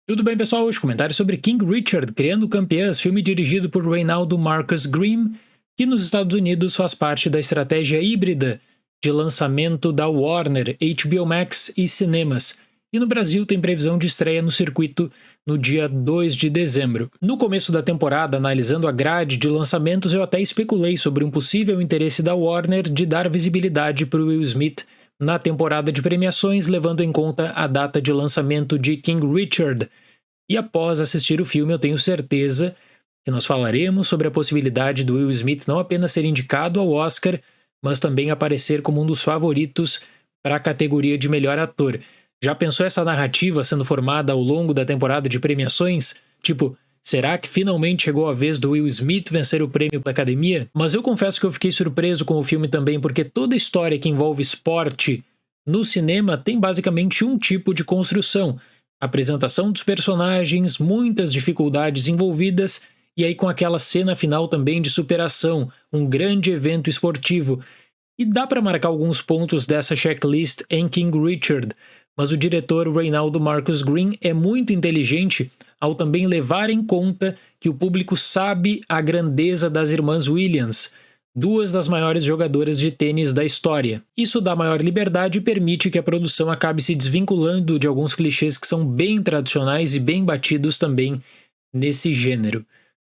Tudo bem, pessoal? Hoje comentário sobre King Richard, Criando Campeãs, filme dirigido por Reinaldo Marcus Green, que nos Estados Unidos faz parte da estratégia híbrida de lançamento da Warner, HBO Max e cinemas, e no Brasil tem previsão de estreia no circuito no dia 2 de dezembro. No começo da temporada, analisando a grade de lançamentos, eu até especulei sobre um possível interesse da Warner de dar visibilidade para o Will Smith na temporada de premiações, levando em conta a data de lançamento de King Richard. E após assistir o filme, eu tenho certeza que nós falaremos sobre a possibilidade do Will Smith não apenas ser indicado ao Oscar, mas também aparecer como um dos favoritos para a categoria de melhor ator. Já pensou essa narrativa sendo formada ao longo da temporada de premiações? Tipo, será que finalmente chegou a vez do Will Smith vencer o prêmio da academia? Mas eu confesso que eu fiquei surpreso com o filme também, porque toda história que envolve esporte no cinema tem basicamente um tipo de construção. Apresentação dos personagens, muitas dificuldades envolvidas, e aí com aquela cena final também de superação, um grande evento esportivo. E dá para marcar alguns pontos dessa checklist em King Richard, mas o diretor Reinaldo Marcus Green é muito inteligente ao também levar em conta que o público sabe a grandeza das irmãs Williams, duas das maiores jogadoras de tênis da história. Isso dá maior liberdade e permite que a produção acabe se desvinculando de alguns clichês que são bem tradicionais e bem batidos também nesse gênero.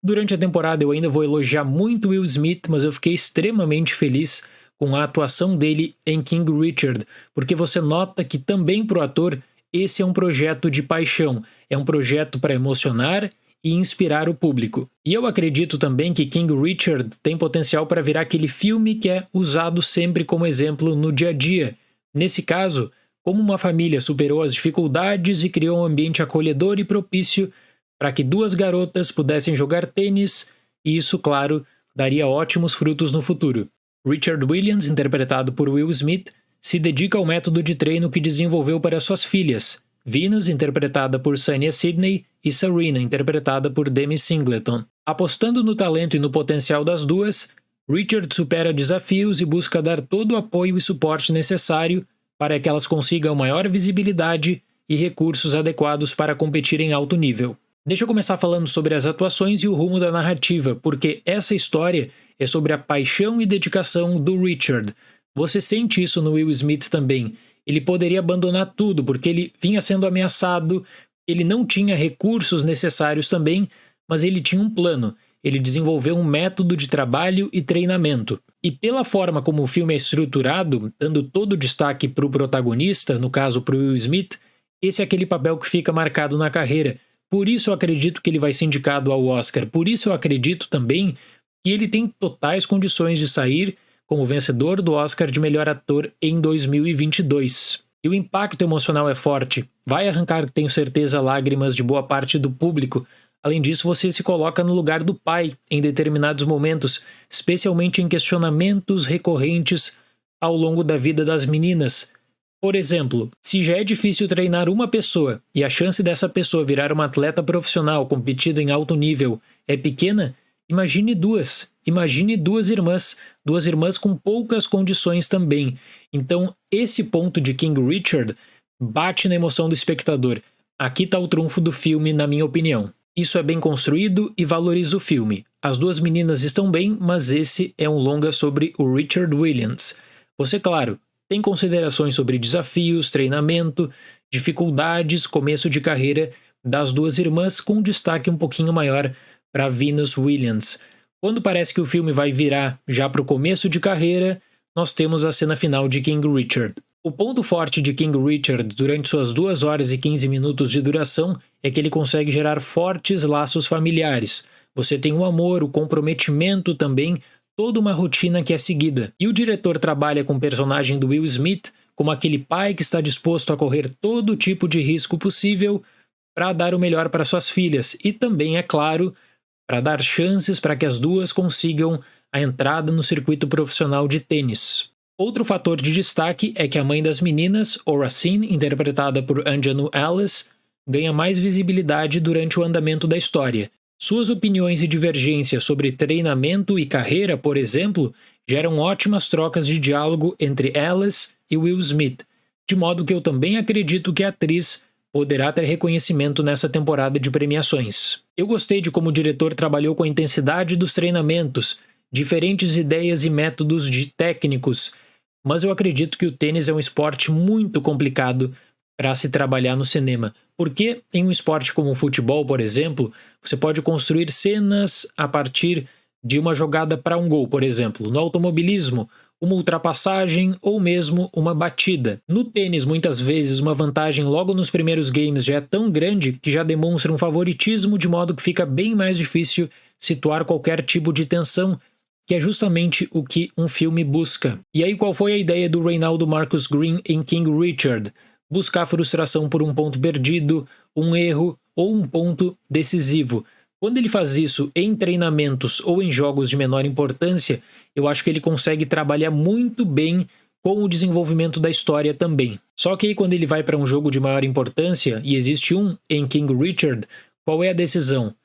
Durante a temporada eu ainda vou elogiar muito Will Smith, mas eu fiquei extremamente feliz com a atuação dele em King Richard, porque você nota que também para o ator esse é um projeto de paixão, é um projeto para emocionar e inspirar o público. E eu acredito também que King Richard tem potencial para virar aquele filme que é usado sempre como exemplo no dia a dia. Nesse caso, como uma família superou as dificuldades e criou um ambiente acolhedor e propício para que duas garotas pudessem jogar tênis, e isso, claro, daria ótimos frutos no futuro. Richard Williams, interpretado por Will Smith, se dedica ao método de treino que desenvolveu para suas filhas, Venus, interpretada por Sania Sidney, e Serena, interpretada por Demi Singleton. Apostando no talento e no potencial das duas, Richard supera desafios e busca dar todo o apoio e suporte necessário para que elas consigam maior visibilidade e recursos adequados para competir em alto nível. Deixa eu começar falando sobre as atuações e o rumo da narrativa, porque essa história é sobre a paixão e dedicação do Richard. Você sente isso no Will Smith também. Ele poderia abandonar tudo, porque ele vinha sendo ameaçado, ele não tinha recursos necessários também, mas ele tinha um plano. Ele desenvolveu um método de trabalho e treinamento. E pela forma como o filme é estruturado, dando todo o destaque para o protagonista, no caso para o Will Smith, esse é aquele papel que fica marcado na carreira. Por isso eu acredito que ele vai ser indicado ao Oscar. Por isso eu acredito também que ele tem totais condições de sair como vencedor do Oscar de melhor ator em 2022. E o impacto emocional é forte. Vai arrancar, tenho certeza, lágrimas de boa parte do público. Além disso, você se coloca no lugar do pai em determinados momentos, especialmente em questionamentos recorrentes ao longo da vida das meninas. Por exemplo, se já é difícil treinar uma pessoa e a chance dessa pessoa virar uma atleta profissional competindo em alto nível é pequena, imagine duas irmãs com poucas condições também. Então, esse ponto de King Richard bate na emoção do espectador. Aqui está o trunfo do filme, na minha opinião. Isso é bem construído e valoriza o filme. As duas meninas estão bem, mas esse é um longa sobre o Richard Williams. Você, claro, tem considerações sobre desafios, treinamento, dificuldades, começo de carreira das duas irmãs, com destaque um pouquinho maior para Venus Williams. Quando parece que o filme vai virar já para o começo de carreira, nós temos a cena final de King Richard. O ponto forte de King Richard durante suas 2 horas e 15 minutos de duração é que ele consegue gerar fortes laços familiares. Você tem o amor, o comprometimento também, toda uma rotina que é seguida. E o diretor trabalha com o personagem do Will Smith como aquele pai que está disposto a correr todo tipo de risco possível para dar o melhor para suas filhas e também, é claro, para dar chances para que as duas consigam a entrada no circuito profissional de tênis. Outro fator de destaque é que a mãe das meninas, Oracene, interpretada por Aunjanue Ellis, ganha mais visibilidade durante o andamento da história. Suas opiniões e divergências sobre treinamento e carreira, por exemplo, geram ótimas trocas de diálogo entre Ellis e Will Smith, de modo que eu também acredito que a atriz poderá ter reconhecimento nessa temporada de premiações. Eu gostei de como o diretor trabalhou com a intensidade dos treinamentos, diferentes ideias e métodos de técnicos, mas eu acredito que o tênis é um esporte muito complicado para se trabalhar no cinema, porque em um esporte como o futebol, por exemplo, você pode construir cenas a partir de uma jogada para um gol, por exemplo. No automobilismo, uma ultrapassagem ou mesmo uma batida. No tênis, muitas vezes, uma vantagem logo nos primeiros games já é tão grande que já demonstra um favoritismo, de modo que fica bem mais difícil situar qualquer tipo de tensão, que é justamente o que um filme busca. E aí, qual foi a ideia do Reynaldo Marcus Green em King Richard? Buscar frustração por um ponto perdido, um erro ou um ponto decisivo. Quando ele faz isso em treinamentos ou em jogos de menor importância, eu acho que ele consegue trabalhar muito bem com o desenvolvimento da história também. Só que aí quando ele vai para um jogo de maior importância, e existe um em King Richard, qual é a decisão?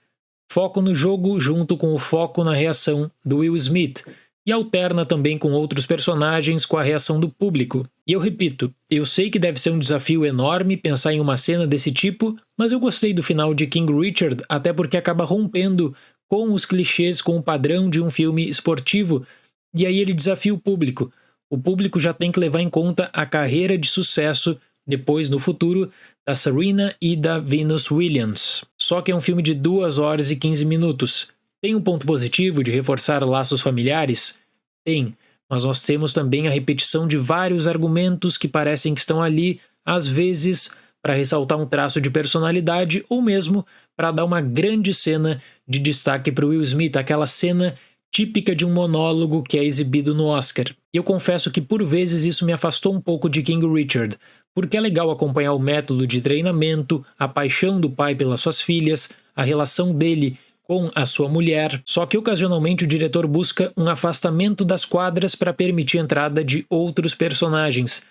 Foco no jogo junto com o foco na reação do Will Smith, e alterna também com outros personagens com a reação do público. E eu repito, eu sei que deve ser um desafio enorme pensar em uma cena desse tipo, mas eu gostei do final de King Richard, até porque acaba rompendo com os clichês, com o padrão de um filme esportivo, e aí ele desafia o público. O público já tem que levar em conta a carreira de sucesso depois, no futuro, da Serena e da Venus Williams. Só que é um filme de 2 horas e 15 minutos. Tem um ponto positivo de reforçar laços familiares? Tem, mas nós temos também a repetição de vários argumentos que parecem que estão ali, às vezes, para ressaltar um traço de personalidade ou mesmo para dar uma grande cena de destaque para o Will Smith, aquela cena típica de um monólogo que é exibido no Oscar. E eu confesso que por vezes isso me afastou um pouco de King Richard, porque é legal acompanhar o método de treinamento, a paixão do pai pelas suas filhas, a relação dele com a sua mulher, só que ocasionalmente o diretor busca um afastamento das quadras para permitir a entrada de outros personagens.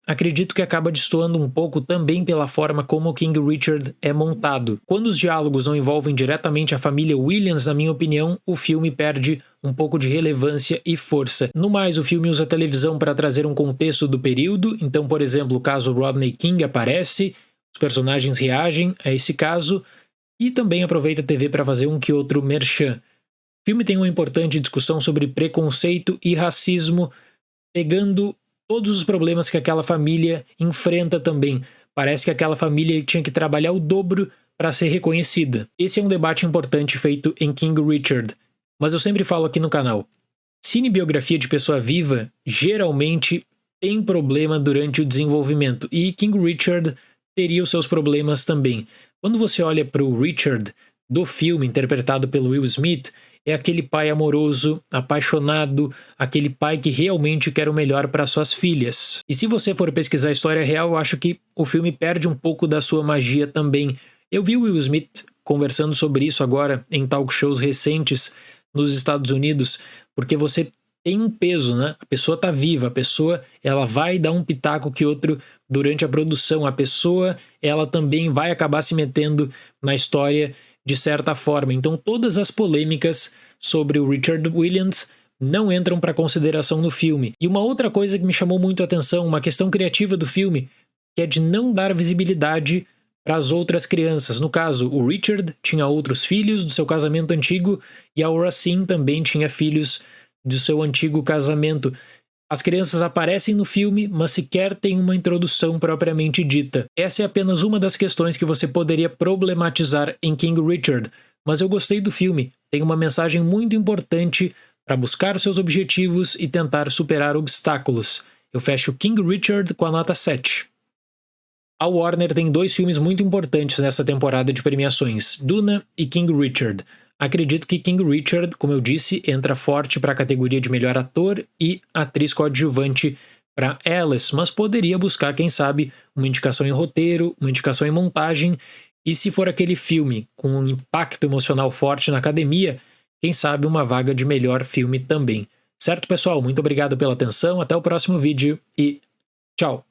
Acredito que acaba destoando um pouco também pela forma como King Richard é montado. Quando os diálogos não envolvem diretamente a família Williams, na minha opinião, o filme perde um pouco de relevância e força. No mais, o filme usa a televisão para trazer um contexto do período, então, por exemplo, o caso Rodney King aparece, os personagens reagem a esse caso, e também aproveita a TV para fazer um que outro merchan. O filme tem uma importante discussão sobre preconceito e racismo, pegando todos os problemas que aquela família enfrenta também. Parece que aquela família tinha que trabalhar o dobro para ser reconhecida. Esse é um debate importante feito em King Richard. Mas eu sempre falo aqui no canal, cinebiografia de pessoa viva geralmente tem problema durante o desenvolvimento, e King Richard teria os seus problemas também. Quando você olha para o Richard do filme, interpretado pelo Will Smith, é aquele pai amoroso, apaixonado, aquele pai que realmente quer o melhor para suas filhas. E se você for pesquisar a história real, eu acho que o filme perde um pouco da sua magia também. Eu vi o Will Smith conversando sobre isso agora em talk shows recentes nos Estados Unidos, porque você tem um peso, né? A pessoa tá viva, a pessoa ela vai dar um pitaco que outro durante a produção, a pessoa ela também vai acabar se metendo na história de certa forma. Então todas as polêmicas sobre o Richard Williams não entram para consideração no filme. E uma outra coisa que me chamou muito a atenção, uma questão criativa do filme, que é de não dar visibilidade para as outras crianças. No caso, o Richard tinha outros filhos do seu casamento antigo e a Racine também tinha filhos do seu antigo casamento. As crianças aparecem no filme, mas sequer tem uma introdução propriamente dita. Essa é apenas uma das questões que você poderia problematizar em King Richard, mas eu gostei do filme. Tem uma mensagem muito importante para buscar seus objetivos e tentar superar obstáculos. Eu fecho King Richard com a nota 7. A Warner tem 2 filmes muito importantes nessa temporada de premiações, Duna e King Richard. Acredito que King Richard, como eu disse, entra forte para a categoria de melhor ator e atriz coadjuvante para Alice, mas poderia buscar, quem sabe, uma indicação em roteiro, uma indicação em montagem, e se for aquele filme com um impacto emocional forte na academia, quem sabe uma vaga de melhor filme também. Certo, pessoal? Muito obrigado pela atenção, até o próximo vídeo e tchau!